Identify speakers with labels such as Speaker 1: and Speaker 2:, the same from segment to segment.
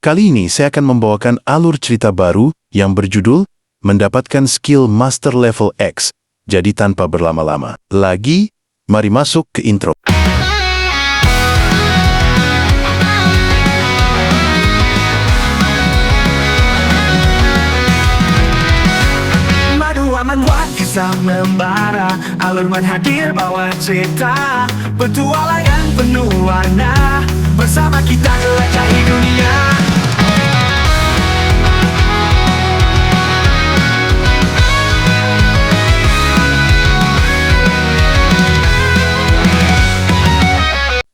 Speaker 1: Kali ini saya akan membawakan alur cerita baru yang berjudul Mendapatkan Skill Master Level X. Jadi tanpa berlama-lama lagi, mari masuk ke intro.
Speaker 2: Membuat kisah membara, alur hadir bawa cerita petualangan penuh warna, bersama kita jelajahi dunia.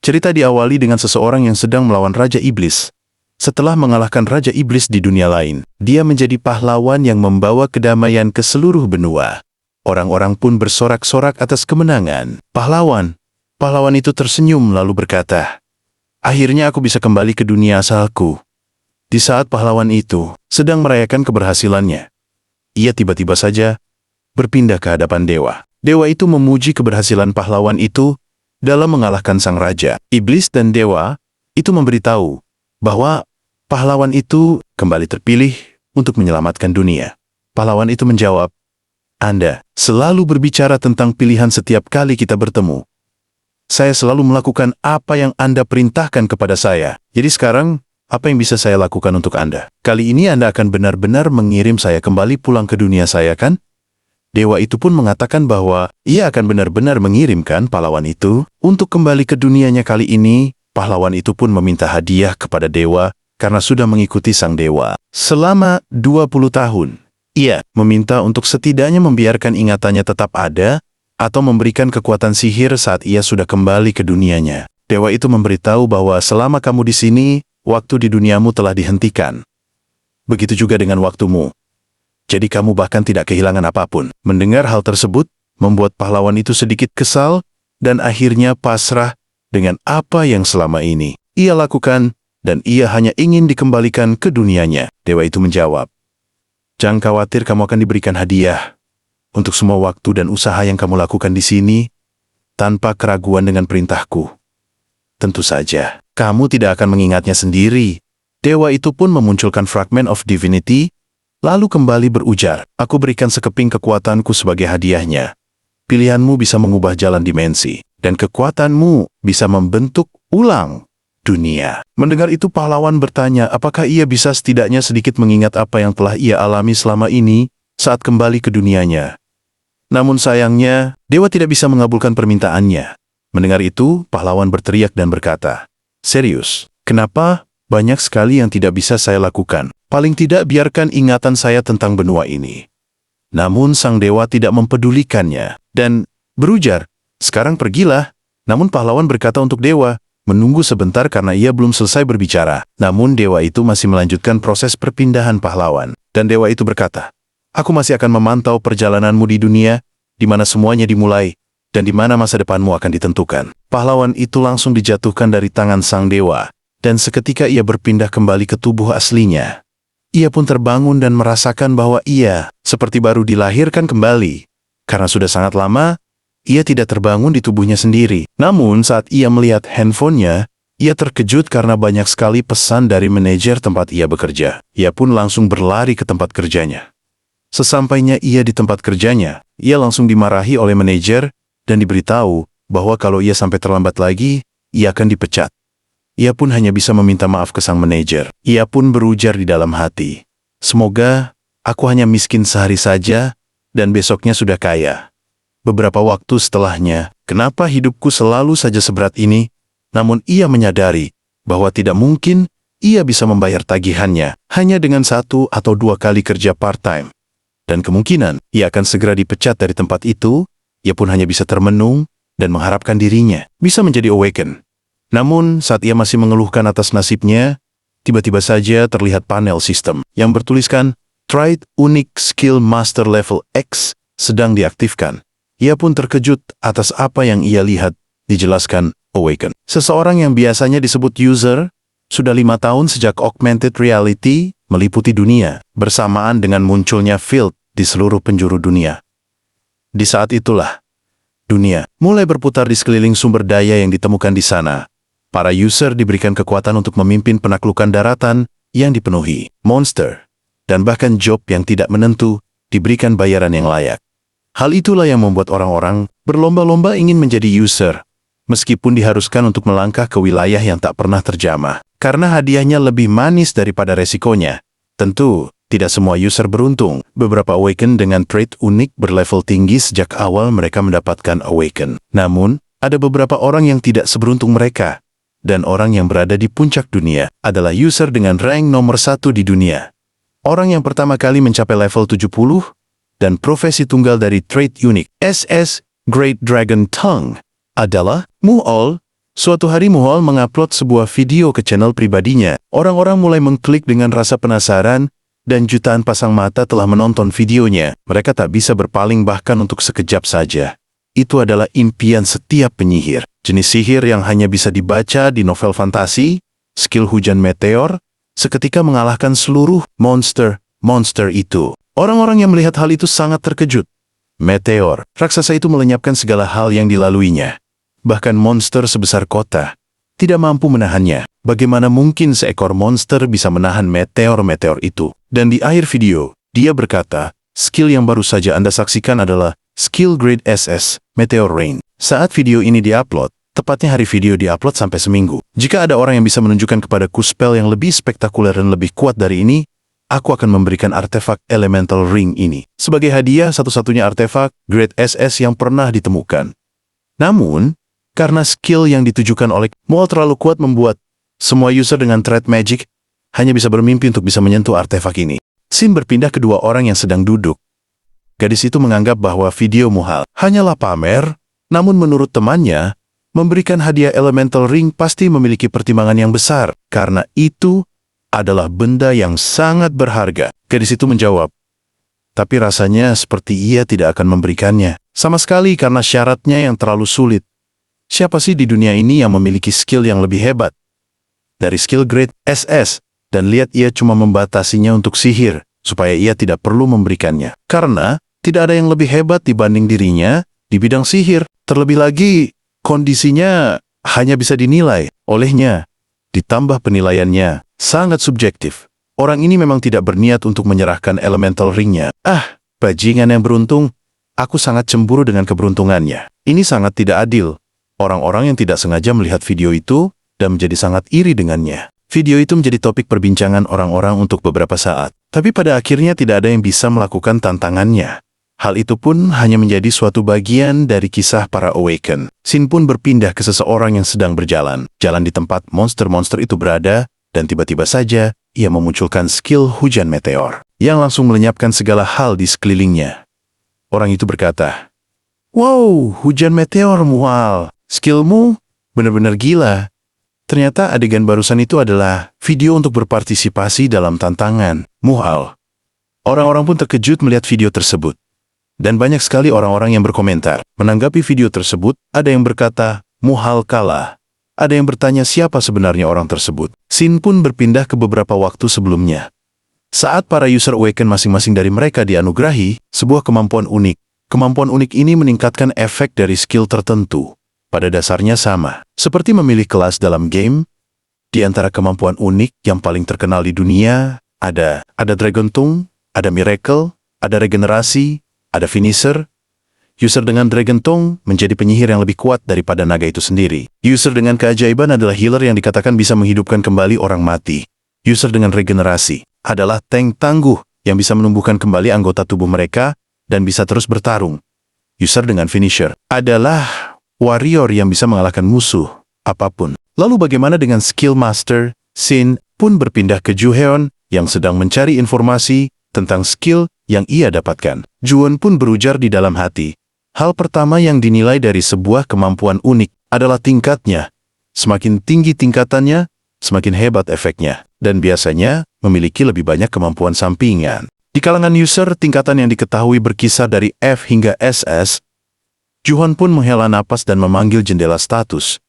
Speaker 1: Cerita diawali dengan seseorang yang sedang melawan Raja Iblis. Setelah mengalahkan Raja Iblis di dunia lain, dia menjadi pahlawan yang membawa kedamaian ke seluruh benua. Orang-orang pun bersorak-sorak atas kemenangan. Pahlawan itu tersenyum lalu berkata, "Akhirnya aku bisa kembali ke dunia asalku." Di saat pahlawan itu sedang merayakan keberhasilannya, ia tiba-tiba saja berpindah ke hadapan dewa. Dewa itu memuji keberhasilan pahlawan itu dalam mengalahkan sang raja. Iblis dan dewa itu memberitahu bahwa pahlawan itu kembali terpilih untuk menyelamatkan dunia. Pahlawan itu menjawab, "Anda selalu berbicara tentang pilihan setiap kali kita bertemu. Saya selalu melakukan apa yang Anda perintahkan kepada saya. Jadi sekarang, apa yang bisa saya lakukan untuk Anda? Kali ini Anda akan benar-benar mengirim saya kembali pulang ke dunia saya, kan?" Dewa itu pun mengatakan bahwa ia akan benar-benar mengirimkan pahlawan itu untuk kembali ke dunianya. Kali ini, pahlawan itu pun meminta hadiah kepada dewa karena sudah mengikuti sang dewa selama 20 tahun. Ia meminta untuk setidaknya membiarkan ingatannya tetap ada atau memberikan kekuatan sihir saat ia sudah kembali ke dunianya. Dewa itu memberitahu bahwa selama kamu di sini, waktu di duniamu telah dihentikan. Begitu juga dengan waktumu. Jadi kamu bahkan tidak kehilangan apapun. Mendengar hal tersebut, membuat pahlawan itu sedikit kesal dan akhirnya pasrah dengan apa yang selama ini ia lakukan dan ia hanya ingin dikembalikan ke dunianya. Dewa itu menjawab, "Jangan khawatir, kamu akan diberikan hadiah untuk semua waktu dan usaha yang kamu lakukan di sini tanpa keraguan dengan perintahku. Tentu saja, kamu tidak akan mengingatnya sendiri." Dewa itu pun memunculkan fragment of divinity, lalu kembali berujar, "Aku berikan sekeping kekuatanku sebagai hadiahnya. Pilihanmu bisa mengubah jalan dimensi, dan kekuatanmu bisa membentuk ulang dunia." Mendengar itu pahlawan bertanya apakah ia bisa setidaknya sedikit mengingat apa yang telah ia alami selama ini saat kembali ke dunianya. Namun sayangnya, dewa tidak bisa mengabulkan permintaannya. Mendengar itu, pahlawan berteriak dan berkata, "Serius, kenapa banyak sekali yang tidak bisa saya lakukan? Paling tidak biarkan ingatan saya tentang benua ini." Namun sang dewa tidak mempedulikannya dan berujar, "Sekarang pergilah." Namun pahlawan berkata untuk dewa, menunggu sebentar karena ia belum selesai berbicara. Namun dewa itu masih melanjutkan proses perpindahan pahlawan. Dan dewa itu berkata, "Aku masih akan memantau perjalananmu di dunia, di mana semuanya dimulai, dan di mana masa depanmu akan ditentukan." Pahlawan itu langsung dijatuhkan dari tangan sang dewa, dan seketika ia berpindah kembali ke tubuh aslinya. Ia pun terbangun dan merasakan bahwa ia seperti baru dilahirkan kembali. Karena sudah sangat lama, ia tidak terbangun di tubuhnya sendiri. Namun saat ia melihat handphonenya, ia terkejut karena banyak sekali pesan dari manajer tempat ia bekerja. Ia pun langsung berlari ke tempat kerjanya. Sesampainya ia di tempat kerjanya, ia langsung dimarahi oleh manajer dan diberitahu bahwa kalau ia sampai terlambat lagi, ia akan dipecat. Ia pun hanya bisa meminta maaf ke sang manajer. Ia pun berujar di dalam hati, "Semoga aku hanya miskin sehari saja dan besoknya sudah kaya." Beberapa waktu setelahnya, kenapa hidupku selalu saja seberat ini? Namun ia menyadari bahwa tidak mungkin ia bisa membayar tagihannya hanya dengan 1 atau 2 kali kerja part-time. Dan kemungkinan ia akan segera dipecat dari tempat itu. Ia pun hanya bisa termenung dan mengharapkan dirinya bisa menjadi awaken. Namun, saat ia masih mengeluhkan atas nasibnya, tiba-tiba saja terlihat panel sistem yang bertuliskan Tried Unique Skill Master Level X sedang diaktifkan. Ia pun terkejut atas apa yang ia lihat, dijelaskan Awaken. Seseorang yang biasanya disebut user, sudah 5 tahun sejak augmented reality meliputi dunia, bersamaan dengan munculnya field di seluruh penjuru dunia. Di saat itulah, dunia mulai berputar di sekeliling sumber daya yang ditemukan di sana. Para user diberikan kekuatan untuk memimpin penaklukan daratan yang dipenuhi, monster, dan bahkan job yang tidak menentu diberikan bayaran yang layak. Hal itulah yang membuat orang-orang berlomba-lomba ingin menjadi user, meskipun diharuskan untuk melangkah ke wilayah yang tak pernah terjamah. Karena hadiahnya lebih manis daripada resikonya. Tentu, tidak semua user beruntung. Beberapa Awaken dengan trait unik berlevel tinggi sejak awal mereka mendapatkan Awaken. Namun, ada beberapa orang yang tidak seberuntung mereka. Dan orang yang berada di puncak dunia adalah user dengan rank nomor 1 di dunia. Orang yang pertama kali mencapai level 70 dan profesi tunggal dari trait unik SS Great Dragon Tongue adalah Muhol. Suatu hari Muhol mengupload sebuah video ke channel pribadinya. Orang-orang mulai mengklik dengan rasa penasaran dan jutaan pasang mata telah menonton videonya. Mereka tak bisa berpaling bahkan untuk sekejap saja. Itu adalah impian setiap penyihir. Jenis sihir yang hanya bisa dibaca di novel fantasi, skill hujan meteor, seketika mengalahkan seluruh monster itu. Orang-orang yang melihat hal itu sangat terkejut. Meteor, raksasa itu melenyapkan segala hal yang dilaluinya. Bahkan monster sebesar kota tidak mampu menahannya. Bagaimana mungkin seekor monster bisa menahan meteor-meteor itu? Dan di akhir video, dia berkata, skill yang baru saja Anda saksikan adalah skill grade SS, Meteor Rain. Saat video ini diupload, tepatnya hari video diupload sampai seminggu. Jika ada orang yang bisa menunjukkan kepadaku spell yang lebih spektakuler dan lebih kuat dari ini, aku akan memberikan artefak Elemental Ring ini sebagai hadiah, satu-satunya artefak Grade SS yang pernah ditemukan. Namun, karena skill yang ditujukan oleh Muhol terlalu kuat membuat semua user dengan trait magic hanya bisa bermimpi untuk bisa menyentuh artefak ini. Scene berpindah ke dua orang yang sedang duduk. Gadis itu menganggap bahwa video Muhol hanyalah pamer, namun menurut temannya, memberikan hadiah Elemental Ring pasti memiliki pertimbangan yang besar, karena itu adalah benda yang sangat berharga. Gadis itu menjawab, tapi rasanya seperti ia tidak akan memberikannya. Sama sekali karena syaratnya yang terlalu sulit. Siapa sih di dunia ini yang memiliki skill yang lebih hebat dari skill grade SS? Dan lihat ia cuma membatasinya untuk sihir, supaya ia tidak perlu memberikannya. Karena tidak ada yang lebih hebat dibanding dirinya di bidang sihir. Terlebih lagi, kondisinya hanya bisa dinilai olehnya. Ditambah penilaiannya sangat subjektif. Orang ini memang tidak berniat untuk menyerahkan Elemental Ring-nya. Bajingan yang beruntung. Aku sangat cemburu dengan keberuntungannya. Ini sangat tidak adil. Orang-orang yang tidak sengaja melihat video itu dan menjadi sangat iri dengannya. Video itu menjadi topik perbincangan orang-orang untuk beberapa saat. Tapi pada akhirnya tidak ada yang bisa melakukan tantangannya. Hal itu pun hanya menjadi suatu bagian dari kisah para Awaken. Scene pun berpindah ke seseorang yang sedang berjalan. Jalan di tempat monster-monster itu berada, dan tiba-tiba saja ia memunculkan skill hujan meteor yang langsung melenyapkan segala hal di sekelilingnya. Orang itu berkata, "Wow, hujan meteor Muhol. Skillmu benar-benar gila." Ternyata adegan barusan itu adalah video untuk berpartisipasi dalam tantangan Muhol. Orang-orang pun terkejut melihat video tersebut. Dan banyak sekali orang-orang yang berkomentar. Menanggapi video tersebut, ada yang berkata, Muhol kalah. Ada yang bertanya siapa sebenarnya orang tersebut. Scene pun berpindah ke beberapa waktu sebelumnya. Saat para user Awaken masing-masing dari mereka dianugerahi sebuah kemampuan unik. Kemampuan unik ini meningkatkan efek dari skill tertentu. Pada dasarnya sama, seperti memilih kelas dalam game. Di antara kemampuan unik yang paling terkenal di dunia, ada Dragon Tongue, ada Miracle, ada Regenerasi, ada Finisher. User dengan Dragon Tongue menjadi penyihir yang lebih kuat daripada naga itu sendiri. User dengan keajaiban adalah healer yang dikatakan bisa menghidupkan kembali orang mati. User dengan Regenerasi adalah tank tangguh yang bisa menumbuhkan kembali anggota tubuh mereka dan bisa terus bertarung. User dengan Finisher adalah warrior yang bisa mengalahkan musuh apapun. Lalu bagaimana dengan skill master? Scene pun berpindah ke Juheon yang sedang mencari informasi tentang skill yang ia dapatkan. Juwon pun berujar di dalam hati. Hal pertama yang dinilai dari sebuah kemampuan unik adalah tingkatnya. Semakin tinggi tingkatannya, semakin hebat efeknya. Dan biasanya memiliki lebih banyak kemampuan sampingan. Di kalangan user, tingkatan yang diketahui berkisar dari F hingga SS. Juwon pun menghela napas dan memanggil jendela status.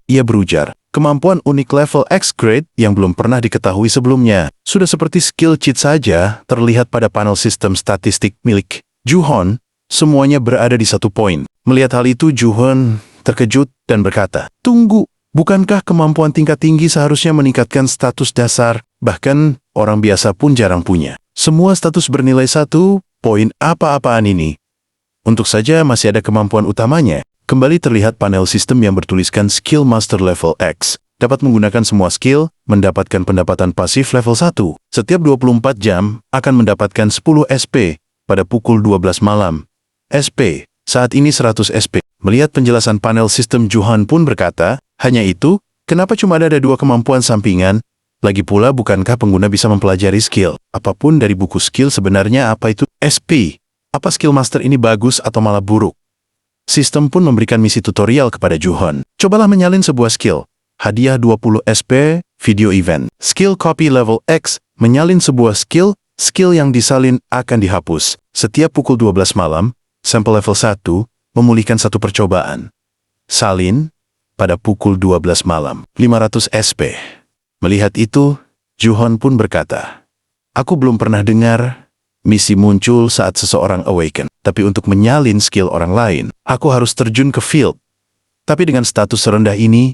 Speaker 1: Ia berujar, kemampuan unik level X grade yang belum pernah diketahui sebelumnya. Sudah seperti skill cheat saja terlihat pada panel sistem statistik milik Juwon. Semuanya berada di satu poin. Melihat hal itu, Juwon terkejut dan berkata, "Tunggu, Bukankah kemampuan tingkat tinggi seharusnya meningkatkan status dasar, bahkan orang biasa pun jarang punya? Semua status bernilai 1 poin apa-apaan ini. Untuk saja masih ada kemampuan utamanya. Kembali terlihat panel sistem yang bertuliskan Skill Master Level X. Dapat menggunakan semua skill, mendapatkan pendapatan pasif level 1. Setiap 24 jam, akan mendapatkan 10 SP pada pukul 12 malam. SP, saat ini 100 SP. Melihat penjelasan panel sistem, Juhan pun berkata, hanya itu, kenapa cuma ada 2 kemampuan sampingan? Lagi pula, bukankah pengguna bisa mempelajari skill apapun dari buku skill? Sebenarnya apa itu SP? Apa skill master ini bagus atau malah buruk? Sistem pun memberikan misi tutorial kepada Juhan. Cobalah menyalin sebuah skill. Hadiah 20 SP, video event. Skill copy level X, menyalin sebuah skill, skill yang disalin akan dihapus. Setiap pukul 12 malam, sampel level 1, memulihkan 1 percobaan. Salin, pada pukul 12 malam, 500 SP. Melihat itu, Juhan pun berkata, aku belum pernah dengar misi muncul saat seseorang awaken. Tapi untuk menyalin skill orang lain, aku harus terjun ke field. Tapi dengan status serendah ini,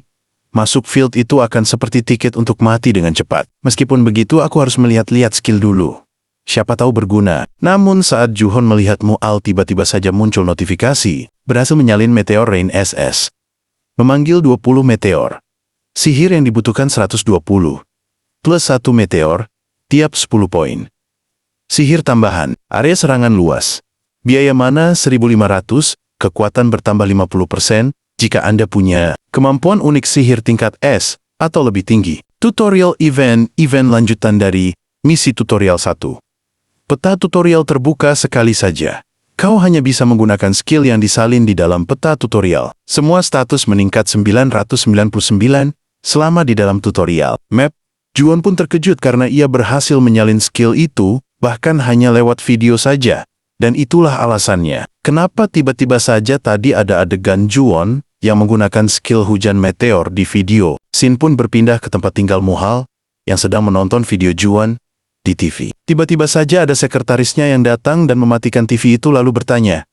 Speaker 1: masuk field itu akan seperti tiket untuk mati dengan cepat. Meskipun begitu, aku harus melihat-lihat skill dulu. Siapa tahu berguna. Namun saat Juhan melihat Mual, tiba-tiba saja muncul notifikasi, berhasil menyalin Meteor Rain SS. Memanggil 20 meteor. Sihir yang dibutuhkan 120. Plus 1 meteor, tiap 10 poin. Sihir tambahan, area serangan luas. Biaya mana 1.500, kekuatan bertambah 50% jika Anda punya kemampuan unik sihir tingkat S atau lebih tinggi. Tutorial event lanjutan dari misi tutorial 1. Peta tutorial terbuka sekali saja. Kau hanya bisa menggunakan skill yang disalin di dalam peta tutorial. Semua status meningkat 999 selama di dalam tutorial. Map, Juhan pun terkejut karena ia berhasil menyalin skill itu, bahkan hanya lewat video saja. Dan itulah alasannya, kenapa tiba-tiba saja tadi ada adegan Juhan yang menggunakan skill hujan meteor di video. Scene pun berpindah ke tempat tinggal Muhal yang sedang menonton video Juhan di TV. Tiba-tiba saja ada sekretarisnya yang datang dan mematikan TV itu lalu bertanya,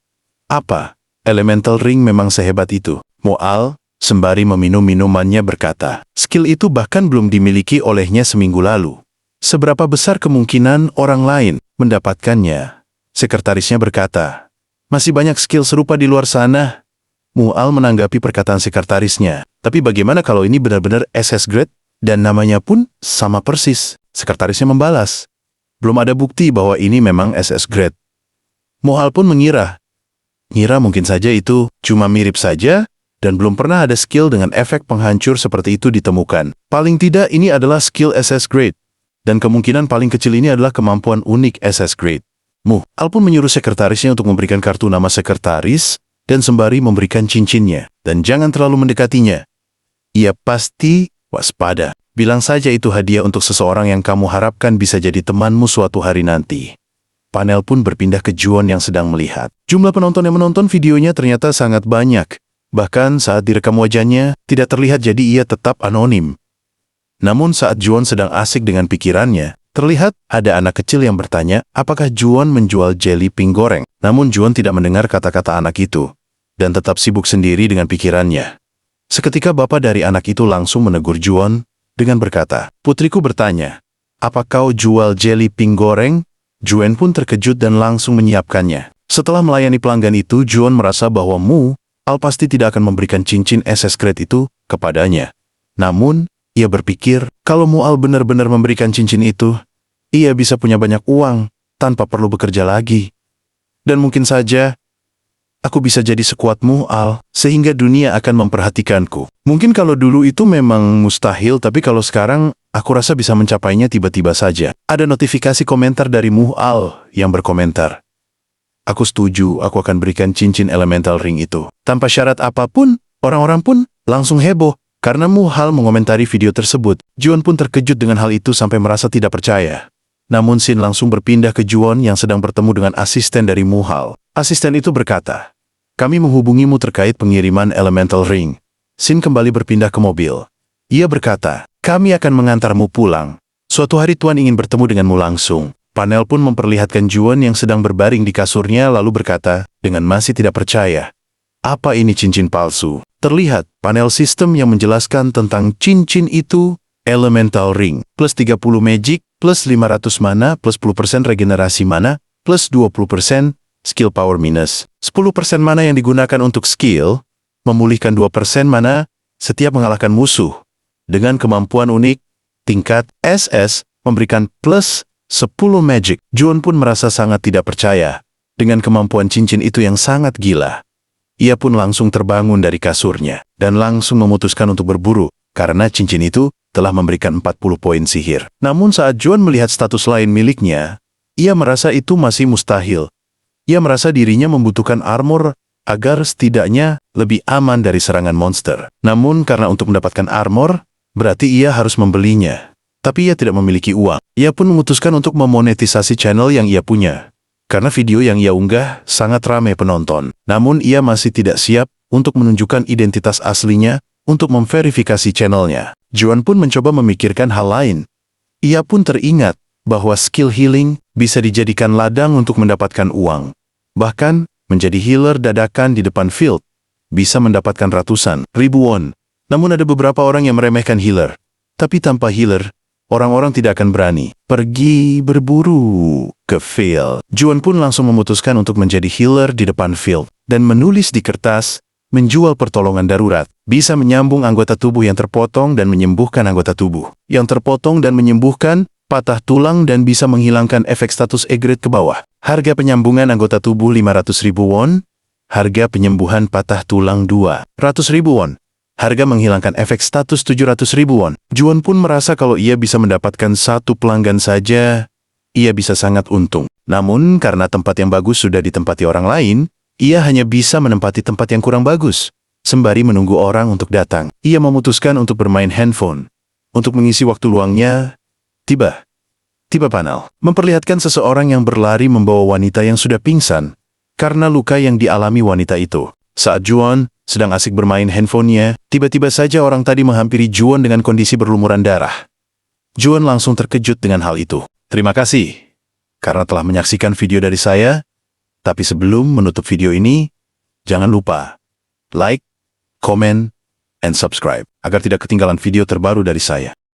Speaker 1: apa? Elemental Ring memang sehebat itu? Mual, sembari meminum minumannya berkata, skill itu bahkan belum dimiliki olehnya seminggu lalu. Seberapa besar kemungkinan orang lain mendapatkannya? Sekretarisnya berkata, masih banyak skill serupa di luar sana. Mual menanggapi perkataan sekretarisnya, tapi bagaimana kalau ini benar-benar SS grade? Dan namanya pun sama persis. Sekretarisnya membalas, belum ada bukti bahwa ini memang SS grade. Mual pun mengira mungkin saja itu cuma mirip saja, dan belum pernah ada skill dengan efek penghancur seperti itu ditemukan. Paling tidak ini adalah skill SS grade, dan kemungkinan paling kecil ini adalah kemampuan unik SS grade. Mual pun menyuruh sekretarisnya untuk memberikan kartu nama sekretaris, dan sembari memberikan cincinnya, dan jangan terlalu mendekatinya. Ia pasti waspada. Bilang saja itu hadiah untuk seseorang yang kamu harapkan bisa jadi temanmu suatu hari nanti. Panel pun berpindah ke Juhan yang sedang melihat. Jumlah penonton yang menonton videonya ternyata sangat banyak. Bahkan saat direkam wajahnya, tidak terlihat jadi ia tetap anonim. Namun saat Juhan sedang asik dengan pikirannya, terlihat ada anak kecil yang bertanya, apakah Juhan menjual jelly pink goreng? Namun Juhan tidak mendengar kata-kata anak itu, dan tetap sibuk sendiri dengan pikirannya. Seketika bapak dari anak itu langsung menegur Juhan, dengan berkata, putriku bertanya, apa kau jual jelly pink goreng? Juhan pun terkejut dan langsung menyiapkannya. Setelah melayani pelanggan itu, Juhan merasa bahwa Mual pasti tidak akan memberikan cincin SS grade itu kepadanya. Namun, ia berpikir, kalau Mual benar-benar memberikan cincin itu, ia bisa punya banyak uang, tanpa perlu bekerja lagi. Dan mungkin saja, aku bisa jadi sekuat Mual, sehingga dunia akan memperhatikanku. Mungkin kalau dulu itu memang mustahil, tapi kalau sekarang, aku rasa bisa mencapainya tiba-tiba saja. Ada notifikasi komentar dari Mual yang berkomentar, aku setuju, aku akan berikan cincin elemental ring itu. Tanpa syarat apapun, orang-orang pun langsung heboh. Karena Mual mengomentari video tersebut, Juhan pun terkejut dengan hal itu sampai merasa tidak percaya. Namun Sin langsung berpindah ke Juhan yang sedang bertemu dengan asisten dari Mual. Asisten itu berkata, kami menghubungimu terkait pengiriman elemental ring. Sin kembali berpindah ke mobil. Ia berkata, kami akan mengantarmu pulang. Suatu hari Tuan ingin bertemu denganmu langsung. Panel pun memperlihatkan Juhan yang sedang berbaring di kasurnya lalu berkata, dengan masih tidak percaya, apa ini cincin palsu? Terlihat panel sistem yang menjelaskan tentang cincin itu, Elemental Ring, plus 30 magic, plus 500 mana, plus 10% regenerasi mana, plus 20% skill power minus. 10% mana yang digunakan untuk skill, memulihkan 2% mana setiap mengalahkan musuh. Dengan kemampuan unik, tingkat SS memberikan plus 10 magic. Juon pun merasa sangat tidak percaya dengan kemampuan cincin itu yang sangat gila. Ia pun langsung terbangun dari kasurnya dan langsung memutuskan untuk berburu karena cincin itu telah memberikan 40 poin sihir. Namun saat Juon melihat status lain miliknya, ia merasa itu masih mustahil. Ia merasa dirinya membutuhkan armor agar setidaknya lebih aman dari serangan monster. Namun karena untuk mendapatkan armor, berarti ia harus membelinya. Tapi ia tidak memiliki uang. Ia pun memutuskan untuk memonetisasi channel yang ia punya. Karena video yang ia unggah sangat ramai penonton. Namun ia masih tidak siap untuk menunjukkan identitas aslinya untuk memverifikasi channelnya. Juon pun mencoba memikirkan hal lain. Ia pun teringat bahwa skill healing bisa dijadikan ladang untuk mendapatkan uang. Bahkan, menjadi healer dadakan di depan field bisa mendapatkan ratusan ribu won. Namun ada beberapa orang yang meremehkan healer. Tapi tanpa healer, orang-orang tidak akan berani pergi berburu ke field. Juon pun langsung memutuskan untuk menjadi healer di depan field dan menulis di kertas, menjual pertolongan darurat, bisa menyambung anggota tubuh yang terpotong dan menyembuhkan anggota tubuh yang terpotong dan menyembuhkan patah tulang dan bisa menghilangkan efek status E-grade ke bawah. Harga penyambungan anggota tubuh 500.000 won, harga penyembuhan patah tulang 200.000 won, harga menghilangkan efek status 700.000 won. Juon pun merasa kalau ia bisa mendapatkan satu pelanggan saja, ia bisa sangat untung. Namun karena tempat yang bagus sudah ditempati orang lain, ia hanya bisa menempati tempat yang kurang bagus. Sembari menunggu orang untuk datang, ia memutuskan untuk bermain handphone. Untuk mengisi waktu luangnya, tiba panel memperlihatkan seseorang yang berlari membawa wanita yang sudah pingsan karena luka yang dialami wanita itu. Saat Juon sedang asik bermain handphonenya, tiba-tiba saja orang tadi menghampiri Juon dengan kondisi berlumuran darah. Juon langsung terkejut dengan hal itu. Terima kasih karena telah menyaksikan video dari saya. Tapi sebelum menutup video ini, jangan lupa like, comment, and subscribe agar tidak ketinggalan video terbaru dari saya.